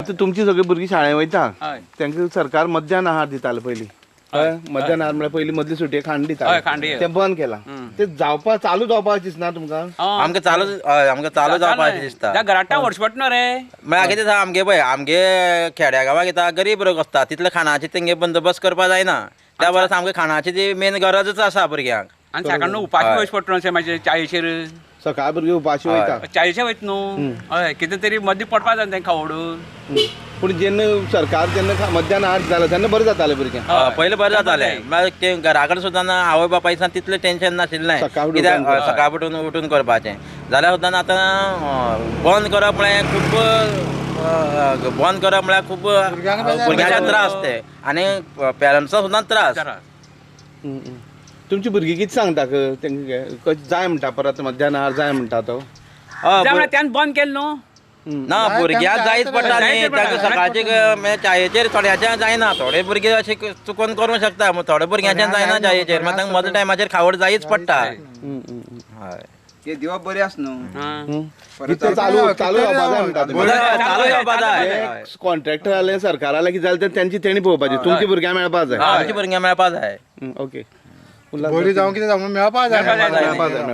आता तुमची सगळी भुरगीं शाळेंत वयता हय तांकां सरकार मध्यान आहार दितालो पयलीं मध्यान आहार म्हळ्यार पयलीं मदली सुटये खाण हय खांडी दिताले तें बंद केलां ते चालू जावपाक दिसना तुमकां आमकां चालू जावपाचें दिसता घराटा वर्स पडना रे म्हळ्यार कितें आसा आमगे पळय आमगे खेड्या गांवांत कितें गरीब लोक आसता तितले खाणाची तेंगे बंदोबस्त करपा जायना त्या परस आमकां खाणाची ती मेन गरजच आसा भुरग्यांक आनी सकाळ उपाशी वयस पडटा अशें मातशें चायेचेर सकाळ भुरगीं उपाशी वयता चायेचेर वयता न्हू हय कितें तरी मदीं पडपा जाय तेंकां खावडून पूण जेन्ना सरकार जेन्ना मध्यान आहार दितालो तेन्ना बरें जातालें भुरग्यांक पयलीं बरें जातालें म्हळ्यार ते घरा कडेन सुद्दां आवय बापाय दिसान तितलें टेन्शन नाशिल्लें कित्याक सकाळ उठून करपाचें जाल्यार सुद्दां आतां बंद करप म्हळ्यार खूब भुरग्यांचे त्रास ते आनी पेरंट्सांक सुद्दां त्रास तुमची भुरगीं कितें सांगता तेंकां जाय म्हणटा परत मध्यान आहार जाय म्हणटा तो त्यान बंद केलें न्हू ना भुरग्यांक जायच पडटा न्ही ताका सकाळचे चायेचेर थोड्याच्या जायना थोडे भुरगे अशे चुकोन करूंक शकता थोड्या भुरग्यांचे जायना चायेचेर मात तांकां मदल्या टायमाचेर खावड जायच पडटा हय ते दिवप बरे आस न्हू चालू जावपा जाय कॉन्ट्रॅक्टर जालें सरकार जालें कितें जालें तें तेंणी पळोवपाचें तुमची भुरग्यांक मेळपा जाय आमची भुरग्यांक मेळपा जाय ओके बरी जावं कितें जावं मेळपा जाय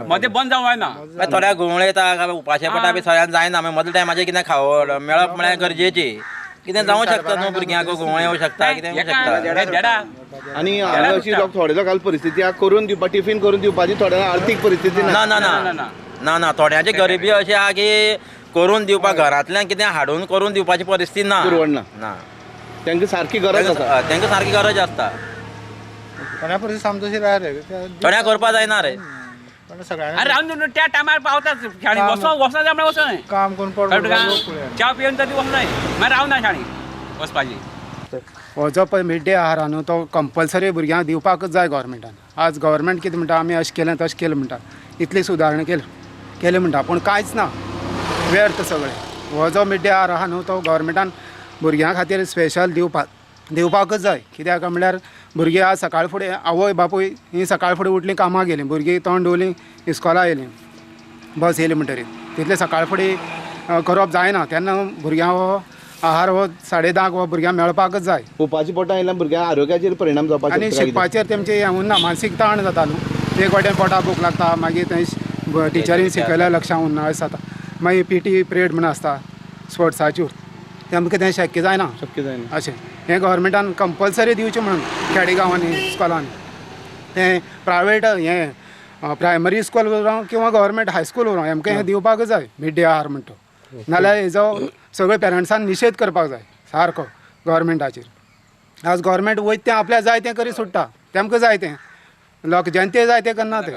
मदें बंद जावं जायना थोड्या घुंवळे येता उपाशे पडटा बी सगळ्यांक जायना मागीर मदल्या टायमाचेर कितें खावड मेळप म्हळ्यार गरजेची कितें जावं शकता न्हू भुरग्यांक घुंवळे येवं शकता कितें येवं शकता आनी अशी थोडे लोकांची परिस्थिती करून दिवपा टिफीन करून दिवपाची थोड्या आर्थीक परिस्थिती ना ना ना ना ना थोड्यांची गरिबी अशी आहा की करून दिवपाक घरांतल्यान कितें हाडून करून दिवपाची परिस्थिती ना पुरवडना ना तांकां सारकी गरज आसा तांकां सारकी गरज आसता कोणा परिस्थिती सामतशी राय रे थोड्या करपा जायना रे सगळ्यांना अरे रावन त्या टायमार पावतात शाळें वचना जाय म्हळ्यार वचना काम करून पडलो च्या पिवन तरी वचनाय मागीर रावना शाळें वचपाची हो जो पळय मिड डे आहार न्हू तो कंपल्सरी भुरग्यांक दिवपाकच जाय गव्हर्मेंटान आज गव्हर्मेंट कितें म्हणटा आमी अशें केलें तशें केलें म्हणटा इतली सुदारणां केले म्हणटा पूण कांयच ना व्यर्थ सगळें हो जो मिड डे आहार आहा न्हू तो गव्हर्मेंटान भुरग्यां खातीर स्पेशल दिवपाकच जाय कित्याक म्हणल्यार भुरगीं आज सकाळ फुडें आवय बापूय ही सकाळ फुडें उठलीं कामाक गेलीं भुरगीं तोंड दवरलीं इस्कॉला येयलीं बस येयली म्हणटरीत तितलें सकाळ फुडें करप जायना तेन्ना भुरग्यांक हो आहार हो 10:30 हो भुरग्यांक मेळपाकच जाय उपाशी पोटां आयल्यार भुरग्यां आरोग्याचेर परिणाम जावपाक आनी शिकपाचेर तेमचें हें उरना मानसीक ताण जाता न्हू एक वाटेन पोटा भूक लागता मागीर थंय टिचरीन शिकयल्यार लक्षां उरना अशें जाता मागीर PT पिरियड म्हण आसता स्पोर्ट्साच्यो तेमकां तें शक्य जायना अशें हें गव्हर्मेंटान कंपल्सरी दिवचें म्हणून खेडे गांवांनी स्कॉलांनी तें प्रायवेट हें प्रायमरी स्कूल उरव किंवा गव्हर्मेंट हायस्कूल उरव हेमकां हें दिवपाकच जाय मिड डे आहार म्हणटा नाल्यार हेजो सगळ्या पेरंट्सान निशेध करपाक जाय सारको गव्हर्मेंटाचेर आज गव्हर्मेंट वयता तें आपल्याक जाय तें करी सुट्टा तेमकां जाय तें लोक जनते जाय तें करना ते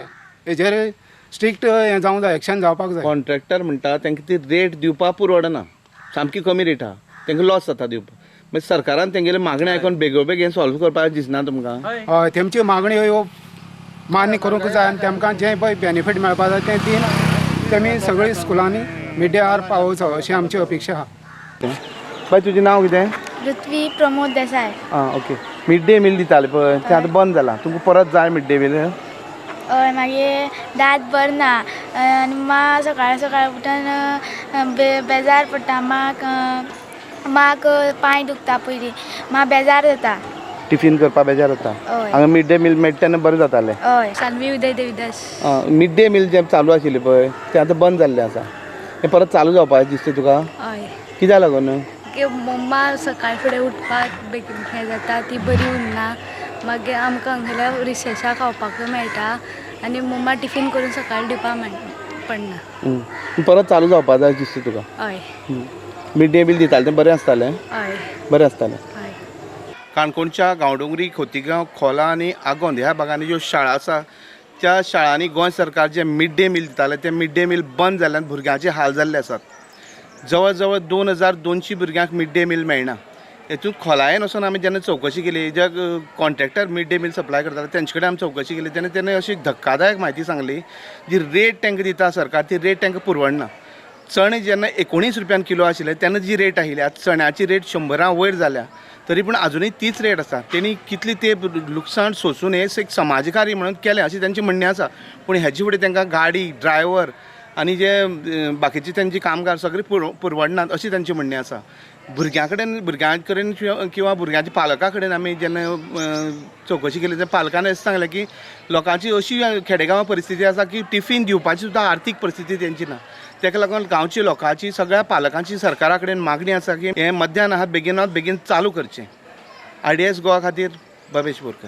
हेजेर स्ट्रिक्ट हें जावंक जाय एक्शन जावपाक जाय कॉन्ट्रॅक्टर म्हणटा तांकां ती रेट दिवपाक पुरवडना सामकी कमी रेट आहा तांकां लॉस जाता दिवपाक मागीर सरकारान तेंगेले मागणी आयकोन बेगोबेग हें सॉल्व करपाक दिसना तुमकां हय तेमच्यो मागण्यो ह्यो मान्य करूंक जाय आनी तेमकां जें पळय बेनिफीट मेळपा जाय तें दिन तेमी सगळीं स्कुलांनी मिड डे आहार पावोवचो अशी आमची अपेक्षा आहा बाय तुजें नांव कितें पृथ्वी प्रमोद देसाय आं ओके मिड डे मील दिताले पळय तें आतां बंद जालां तुमकां परत जाय मिड डे मील हय मागीर दात बरें ना आनी म्हाका सकाळ सकाळ उठून बेजार पडटा म्हाका पांय दुखता पयलीं म्हाका बेजार जाता टिफीन करपाक बेजार जाता हय हांगा मिड डे मील मेळटा तेन्ना बरें जातालें हय सानवी उदय देविदास मिड डे मील जें चालू आशिल्लें पळय तें आतां बंद जाल्लें आसा हें परत चालू जावपाचें दिसता तुका हय कित्याक लागून मम्मा सकाळ फुडें उठपाक बेगीन हें जाता ती बरी उरना मागीर आमकां हांगल्या रिसेसाक खावपाक मेळटा आनी मम्मा टिफीन करून सकाळीं दिवपाक पडना परत चालू जावपाक जाय दिसता तुका हय मिड डे मील दितालें तें बरें आसतालें हय बरें आसतालें हय काणकोणच्या गांवडोंगरी खोतीगांव खोला आनी आगोंद ह्या भागांनी ज्यो शाळा आसा त्या शाळांनी गोंय सरकार जे मिड डे मील दितालें तें मिड डे मील बंद जाल्ल्यान भुरग्यांचे हाल जाल्ले आसात जवळ जवळ 2200 भुरग्यांक मिड डे मील मेळना हेतून खोलायेन वचून आमी जेन्ना चवकशी केली जे contractor mid day meal supply करताले तेंचे कडेन आमी चवकशी केली तेन्ना तेणें अशी धक्कादायक म्हायती सांगली जी रेट तांकां दिता सरकार ती रेट तांकां पुरवडना चणे जेन्ना 19 रुपयान किलो आशिल्ले तेन्ना जी रेट आशिल्ली आतां चण्याची रेट 100 वयर जाल्या तरी पूण अजुनूय तीच रेट आसा तेणी कितली ते लुकसाण सोंसून हे एक समाजकारी म्हणून केलें अशें तांचें म्हणणें आसा पूण हेजे फुडें तांकां गाडी ड्रायव्हर आनी जे बाकीचे तांची कामगार सगळे पुरवडनात अशी तांचें म्हणणें आसा भुरग्यां कडेन किंवा भुरग्यांच्या पालकां कडेन आमी जेन्ना चवकशी केली तेन्ना पालकांनी अशें सांगलें की लोकांची अशी खेडेगांवां परिस्थिती आसा की टिफीन दिवपाची सुद्दां आर्थीक परिस्थिती तेंची ना. ताका लागून गांवच्या लोकांची सगळ्या पालकांची सरकारा कडेन मागणी आसा की हें मध्यान आहात बेगीनात बेगीन चालू करचें. IDS गोवा खातीर भवेश बोरकर.